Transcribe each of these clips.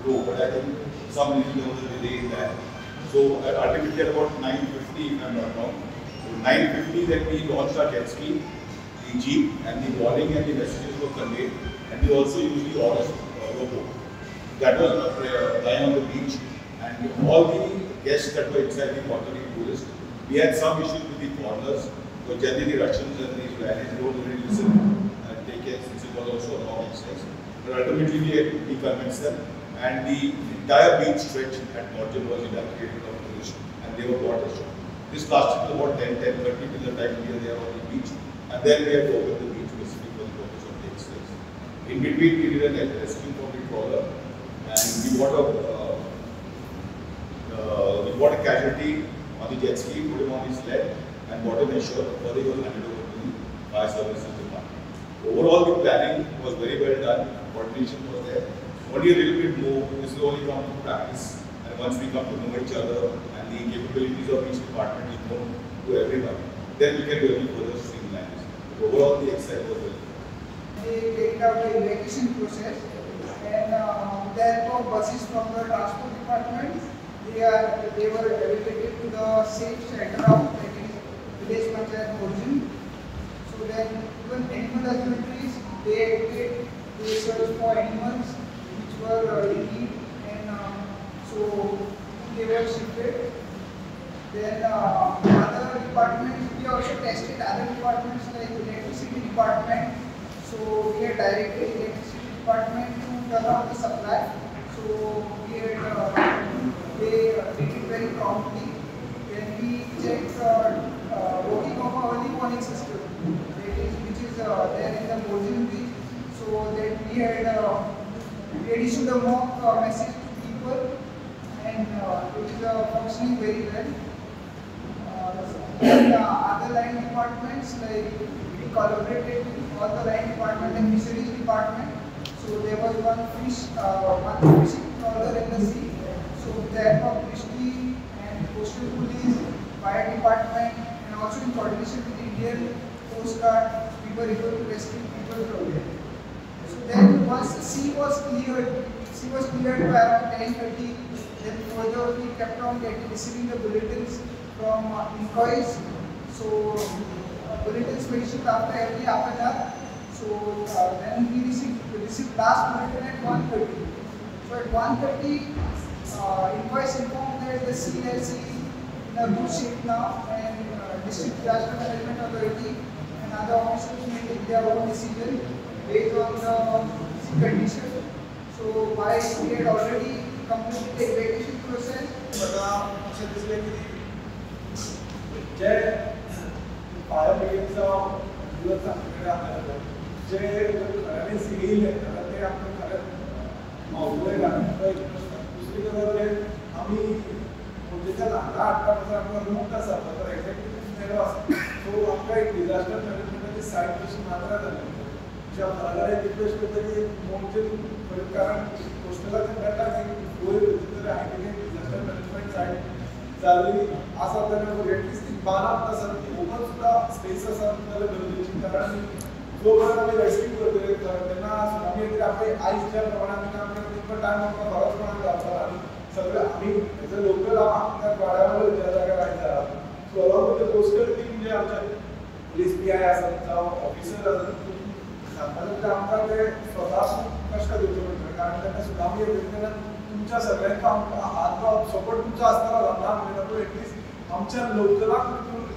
go, but I think some reason there was a delay in that. So ultimately at about 9:50, if I'm not wrong, so 9:50 then we launched our jet ski, the jeep, and the warning and the messages were conveyed, and we also used the orange logo. That was lying on the beach, and all the guests that were inside the Portuguese tourists, we had some issues with the foreigners, but generally the Russians and the Israelis don't really listen and take care since it was also a long exercise. But ultimately we convinced them, and the entire beach stretch at Norton was evacuated of tourists, and they were brought ashore. This lasted till about 10:30 till the time we were there on the beach, and then we had to open the beach specifically for the purpose of the exercise. In between, we did a rescue from the trawler, and we bought a casualty on the jet ski, put him on his sled, and brought him ashore before he was handed over to the fire services department. Overall, the planning was very well done, coordination was there. Only a little bit more, this will only come to practice, and once we come to know each other and the capabilities of each department is known to everyone, then we can really further streamline this. Overall, the exercise was well. They carried out the evacuation process, and there were buses from the transport department. They were evacuated to the safe shelter of village Panchayat Morjin. So then even animal husbandries, they searched for animals which were in need, and so they were shifted. Then other departments, we also tested other departments like electricity department. So we had directed electricity department to turn off the supply. So we had they did it very promptly. Then we checked working of our early warning system, which is there in the Morjin beach. So that we had issued a mock message to people, and it is functioning very well. Other line departments, like we collaborated with all the line department and fisheries department. So there was one fishing trawler in the sea. So with the help of fishery and coastal police, fire department, and also in coordination with the Indian Coast Guard, we were able to rescue people from there. So then once the sea was cleared by around 10:30, then further we kept on receiving the bulletins from inquiries. So bulletins were issued after every half an hour. So then we received last bulletin at 1:30. So at 1:30, inquires informed that the sea is in a good shape now, and District Disaster Management Authority and other officers may take their own decision based on the sea condition. So while we had already completed the evacuation process, fire brigade आम्ही म्हणजे लहान 8 मुक्त आसा तर exactly मेलो आसा सो आमकां एक डिजास्टर मॅनेजमेंटाची सायट कशी मात्रा जाली ज्या भागारे रिक्वेस्ट करतली म्हणजे कारण कोस्टलाच्या गटाक एक वयर तरी आयडेंटिफाय डिजास्टर मॅनेजमेंट सायट जाल्ली आसा तेन्ना एटलिस्ट बांदप आसा ओपन सुद्धा स्पेस आसा जाल्यार गरजेची कारण जो वेळ आमी रेस्क्यू करतले तेन्ना सुनामी येतली आपले आयज ज्या प्रमाणात काम करता तितको टायम आमकां बरोच प्रमाणात घालता आनी सगळे आम्ही एज अ लोकल आमकां वाड्यावयलो ज्या जाग्यार रावता so along with the coastal team जे आमचे पुलीस पीआय आसात जावं ऑफिसर आसात सांगता आमकां ते स्वता कश्ट घेवचे पडटले कारण तेन्ना सुनामी येतली तेन्ना तुमच्या सगळ्यांचो आमकां हात सपोर्ट तुमचो आसतलो ना म्हणटा पूण एटलिस्ट आमच्या लोकलाक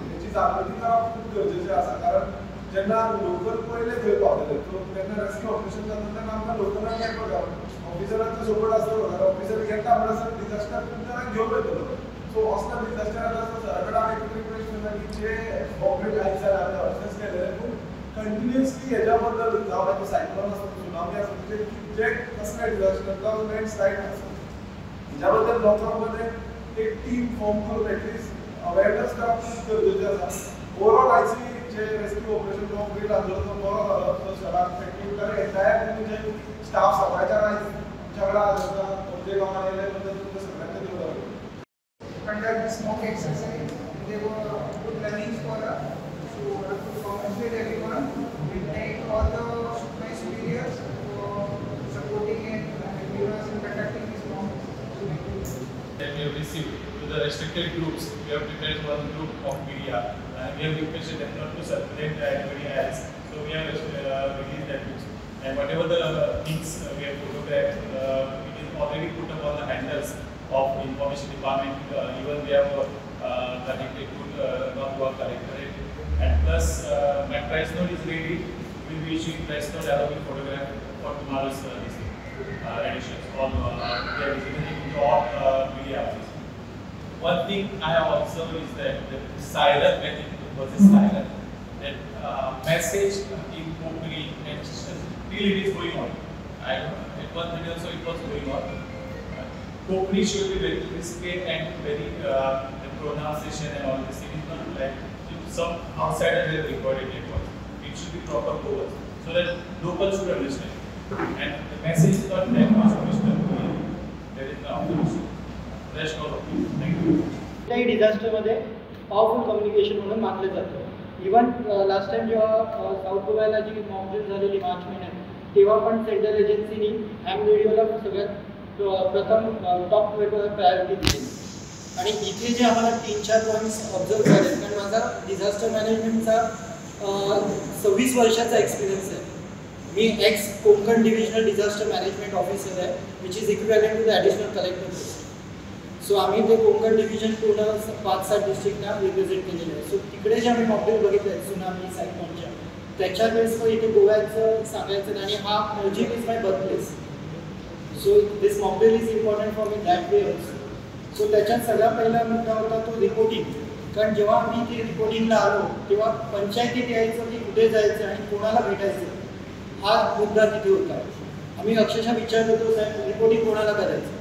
हेची जागृती करप खूब गरजेचें आसा कारण जेन्ना लोकल पयले थंय पावतले सो तेन्ना रेस्क्यू ऑपरेशन जाता तेन्ना आमकां लोकलांक हेल्प करप ऑफिसरांचो सपोर्ट आसतलो कारण ऑफिसर घेता म्हणसर डिजास्टर तुमच्या घेवन वयतलो सो असलो डिजास्टर आसा सगळ्याकडे आमी एक रिक्वेस्ट करता की जे कॉर्पोरेट आयज जाल्यार ऑफिस केलेले पूण कंटिन्युअसली हेच्या बद्दल जावं ते सायक्लोन आसा सुनामी आसा म्हणजे जे कसले डिजास्टर जावं लँडस्लायड आसा हेच्या बद्दल लोकां मध्ये एक टीम फॉर्म करून एटलिस्ट अवेरनेस करप खूब गरजेचें आसा ओवरऑल आयची जे रेस्क्यू ऑपरेशन कंप्लीट आसलो तो बरो जालो तो सगळ्यांक टेक्निकल एंटायर तुमचे स्टाफ सगळ्याच्या आमच्या वांगडा म्हणजे गांवांत येयले बद्दल तुमकां सगळ्यांक देव बरें conduct this mock exercise. They were good learnings for us. So I have to congratulate everyone. We thank all the my superiors for supporting and giving us and conducting this we have received to the restricted groups. We have prepared one group of media and we have requested them not to circulate anybody else. So we have released that books. And whatever the things we have photographed, it is already put up on the handles of information department. Even we have connected to our collectorate. And plus, my price note is ready. We will be issuing price note along with photograph for tomorrow's editions. All we are distributing to all media houses. One thing I have observed is that the silent, when it was a silent, that message in Konkani and still it is going on. I don't know, at 1:30 also it was going on. Konkani should be very crisp and very the pronunciation and all this. It is not like some outsider have recorded it. It should be proper words so that locals should understand. And the message is not that much understood. There is no obligation. Rest all of you. Thank you. कुठल्याही डिझास्टरमध्ये powerful communication म्हणून मानलं जातं. Even last time जेव्हा south गोव्याला जी mock drill झालेली मार्च महिन्यात तेव्हा पण सेंट्रल एजन्सीनी हॅम रेडिओला सगळ्यात प्रथम टॉप लेवलवर प्रायोरिटी दिली. आणि इथे जे आम्हाला 3-4 पॉईंट्स ऑब्झर्व झाले कारण माझा डिझास्टर मॅनेजमेंटचा 26 वर्षाचा एक्सपिरियन्स आहे. मी ex Konkan divisional disaster management officer आहे which is equivalent to the additional collector post. So आम्ही ते कोकण डिव्हिजन पूर्ण 5-7 डिस्ट्रिक्टना रिप्रेझेंट केलेलं आहे. सो तिकडे जे आम्ही मॉडेल बघितले आहेत सुनामी सायक्लोनच्या त्याच्या वेळेस पण इथे गोव्याचं सांगायचं आणि हा Mojim is my birth place. So this model is important for me that way also. So त्याच्यात सगळा पहिला मुद्दा होता तो रिपोर्टिंग. कारण जेव्हा आम्ही इथे रिपोर्टिंगला आलो तेव्हा पंचायतीत यायचं की कुठे जायचं आणि कोणाला भेटायचं हा मुद्दा तिथे होता. आम्ही अक्षरशः विचारत होतो साहेब रिपोर्टिंग कोणाला करायचं.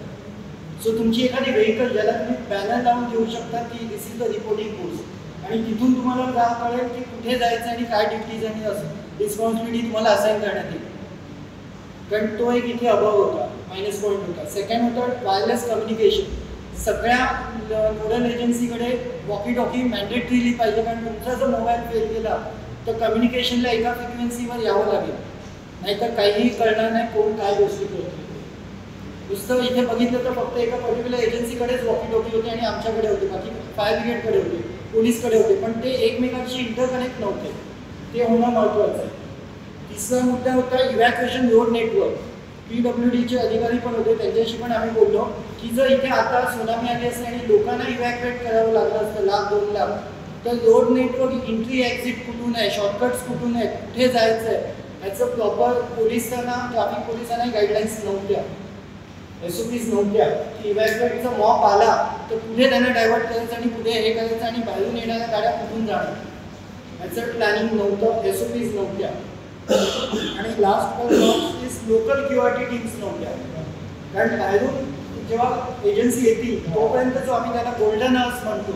सो तुमची एखादी व्हेकल ज्याला तुम्ही बॅनर लावून घेऊ शकता की this is the reporting post आणि तिथून तुम्हाला काय कळेल की कुठे जायचं आणि काय ड्युटीज आणि असं रिस्पॉन्सिबिलिटी तुम्हाला असाईन करण्यात येईल. कारण तो एक इथे अभाव होता, मायनस पॉईंट होता. सेकंड होता वायरलेस कम्युनिकेशन. सगळ्या नोडल एजन्सीकडे वॉकी टॉकी मॅन्डेटरीली पाहिजे कारण तुमचा जर मोबाईल फेल केला तर कम्युनिकेशनला एका फ्रिक्वेन्सीवर यावं लागेल नाहीतर काहीही कळणार नाही कोण काय गोष्टी करतो. नुसतं इथे बघितलं तर फक्त एका पर्टिक्युलर एजन्सीकडेच वॉकी टॉकी होते आणि आमच्याकडे होते, बाकी फायर ब्रिगेडकडे होते, पोलीसकडे होते, पण ते एकमेकांशी इंटरकनेक्ट नव्हते. ते होणं महत्त्वाचं आहे. तिसरा मुद्दा होता इव्हॅक्युएशन रोड नेटवर्क. PWDचे अधिकारी पण होते, त्यांच्याशी पण आम्ही बोललो की जर इथे आता सुनामी आली असते आणि लोकांना इव्हॅक्युएट करावं लागलं असतं 1,00,000-2 लाख तर रोड नेटवर्क एंट्री एक्झिट कुठून आहे, शॉर्टकट्स कुठून आहेत, कुठे जायचं आहे याचं प्रॉपर पोलिसांना ट्रॅफिक पोलिसांनाही गाईडलाईन्स नव्हत्या, SOPs नव्हत्या की इव्हॅक्युएटचा मॉप आला तर कुठे त्यांना डायव्हर्ट करायचं आणि कुठे हे करायचं आणि बाहेरून येणाऱ्या गाड्या कुठून जाणार याचं प्लॅनिंग नव्हतं, SOPs नव्हत्या. आणि last point is local QRT teams नव्हत्या. कारण बाहेरून जेव्हा एजन्सी येतील तोपर्यंत जो आम्ही त्याला गोल्डन आवर्स म्हणतो,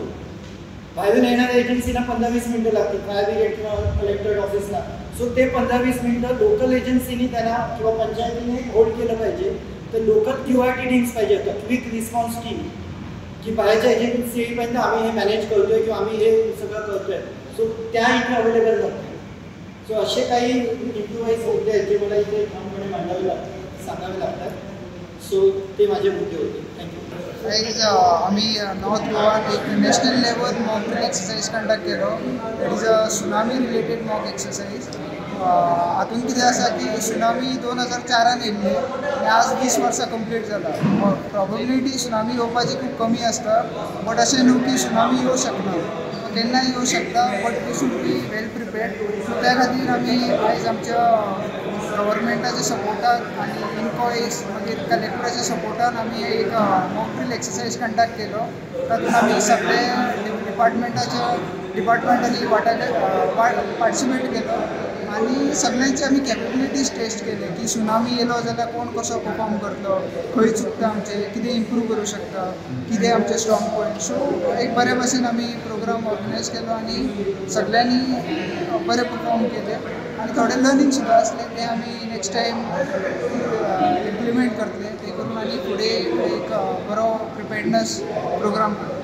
बाहेरून येणाऱ्या एजन्सीना 15-20 मिनिटं लागतील फायर ब्रिगेड किंवा कलेक्टर ऑफिसला. सो ते 15-20 मिनिटं लोकल एजन्सीनी त्यांना किंवा पंचायतीने होल्ड केलं पाहिजे. तर लोकल QRT टीम्स पाहिजे होतं, क्विक रिस्पॉन्स टीम, की बाहेरच्या एजन्सी येईपर्यंत आम्ही हे मॅनेज करतोय किंवा आम्ही हे सगळं करतोय. सो त्या इथे अवेलेबल नव्हत्या. सो असे काही इम्प्रुव्हाइज मुद्दे आहेत जे मला इथे ठामपणे मांडावे लागतात, सांगावे लागतात. सो ते माझे मुद्दे होते. थँक्यू. आम्ही नॉर्थ गोवात एक national level mock drill exercise conduct Kelo. That is a tsunami related mock exercise. हातून कितें आसा की सुनामी 2004 येयल्ली आनी आज 20 वर्सां कंप्लीट जाला. प्रोबेबिलिटी सुनामी येवपाची खूब कमी आसता, बट अशें न्हू की सुनामी येवं शकना, केन्नाय येवं शकता, but we should be well prepared. So त्या खातीर आमी आयज आमच्या गव्हर्मेंटाच्या सपोर्टान आनी इन्क्वायरीज मागीर कलेक्टराच्या सपोर्टान आमी एक मॉक ड्रिल एक्सरसाइज कंडक्ट केलो. तातूंत आमी सगळे डिपार्टमेंटांनी पार्टिसिपेट केलो आनी सगळ्यांची आमी कॅपेबिलिटीज टेस्ट केले की सुनामी येयलो जाल्यार कोण कसो परफॉर्म करतलो, खंय चुकता आमचें, कितें इम्प्रूव करूं शकता, कितें आमचे स्ट्रॉंग पॉयंट. सो एक बरे भशेन आमी प्रोग्राम ऑर्गनायज केलो आनी सगळ्यांनी बरे परफॉर्म केले आनी थोडे लर्निंग सुद्दां आसले ते आमी नेक्स्ट टायम इम्प्लिमेंट करतले. ते करून आनी फुडें एक बरो प्रिपेर्डनेस प्रोग्राम करतले.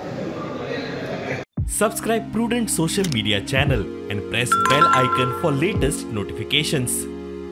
Subscribe Prudent social media channel and press bell icon for latest notifications.